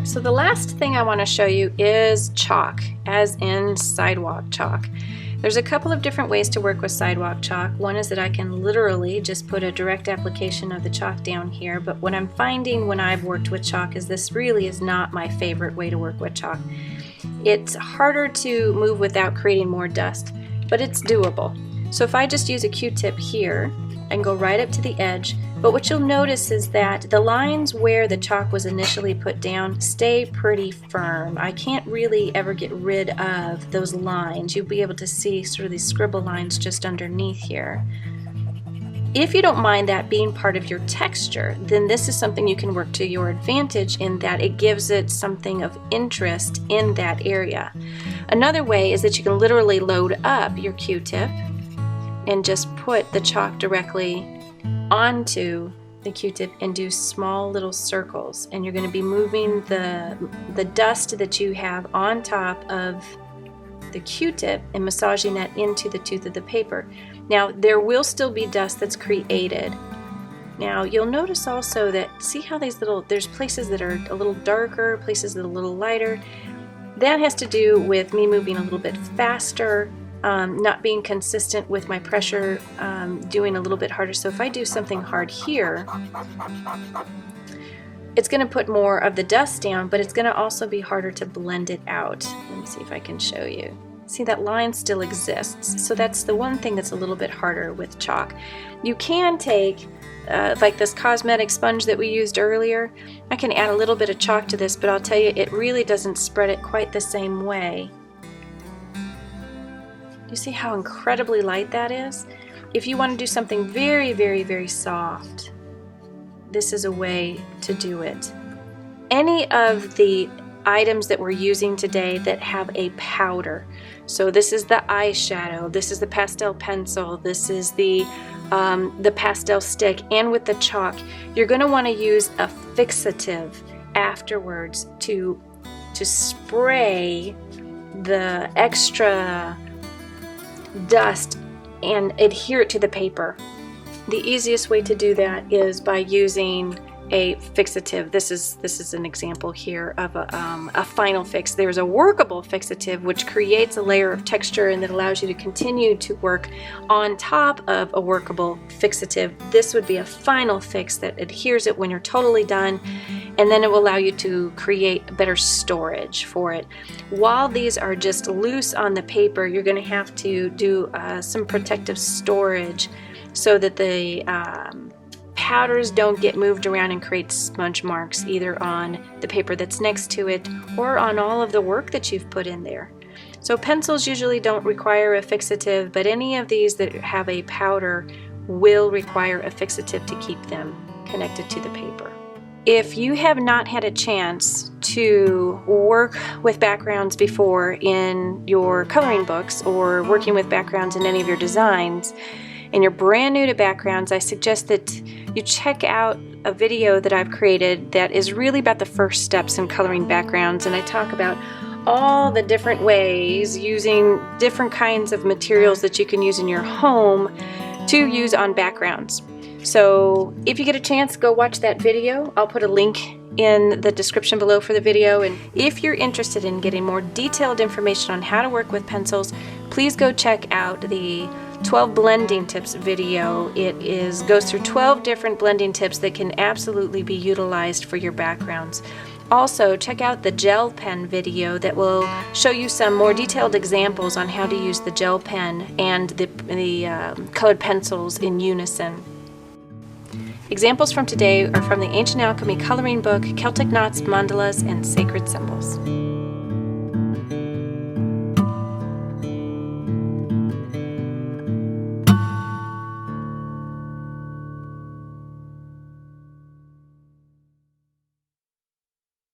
So the last thing I want to show you is chalk, as in Sidewalk Chalk. There's a couple of different ways to work with Sidewalk Chalk. One is that I can literally just put a direct application of the chalk down here, but what I'm finding when I've worked with chalk is this really is not my favorite way to work with chalk. It's harder to move without creating more dust, but it's doable. So if I just use a Q-tip here and go right up to the edge, but what you'll notice is that the lines where the chalk was initially put down stay pretty firm. I can't really ever get rid of those lines. You'll be able to see sort of these scribble lines just underneath here. If you don't mind that being part of your texture, then this is something you can work to your advantage in that it gives it something of interest in that area. Another way is that you can literally load up your Q-tip and just put the chalk directly onto the Q-tip and do small little circles, and you're going to be moving the dust that you have on top of the Q-tip and massaging that into the tooth of the paper. Now there will still be dust that's created. Now you'll notice also that, see how there's places that are a little darker, places that are a little lighter. That has to do with me moving a little bit faster, not being consistent with my pressure, doing a little bit harder. So if I do something hard here, it's going to put more of the dust down, but it's going to also be harder to blend it out. Let me see if I can show you. See, that line still exists. So that's the one thing that's a little bit harder with chalk. You can take like this cosmetic sponge that we used earlier. I can add a little bit of chalk to this, but I'll tell you, it really doesn't spread it quite the same way. You see how incredibly light that is? If you want to do something very, very, very soft, this is a way to do it. Any of the items that we're using today that have a powder, so this is the eyeshadow, this is the pastel pencil, this is the pastel stick, and with the chalk, you're going to want to use a fixative afterwards to spray the extra dust and adhere it to the paper. The easiest way to do that is by using a fixative. This is an example here of a final fix. There's a workable fixative which creates a layer of texture and that allows you to continue to work on top of a workable fixative. This would be a final fix that adheres it when you're totally done, and then it will allow you to create better storage for it. While these are just loose on the paper, you're going to have to do some protective storage so that the powders don't get moved around and create smudge marks either on the paper that's next to it or on all of the work that you've put in there. So pencils usually don't require a fixative, but any of these that have a powder will require a fixative to keep them connected to the paper. If you have not had a chance to work with backgrounds before in your coloring books or working with backgrounds in any of your designs, and you're brand new to backgrounds, I suggest that you check out a video that I've created that is really about the first steps in coloring backgrounds, and I talk about all the different ways using different kinds of materials that you can use in your home to use on backgrounds. So if you get a chance, go watch that video. I'll put a link in the description below for the video, and if you're interested in getting more detailed information on how to work with pencils, please go check out the 12 blending tips video. It goes through 12 different blending tips that can absolutely be utilized for your backgrounds. Also, check out the gel pen video that will show you some more detailed examples on how to use the gel pen and the colored pencils in unison. Examples from today are from the Ancient Alchemy Coloring Book, Celtic Knots, Mandalas, and Sacred Symbols.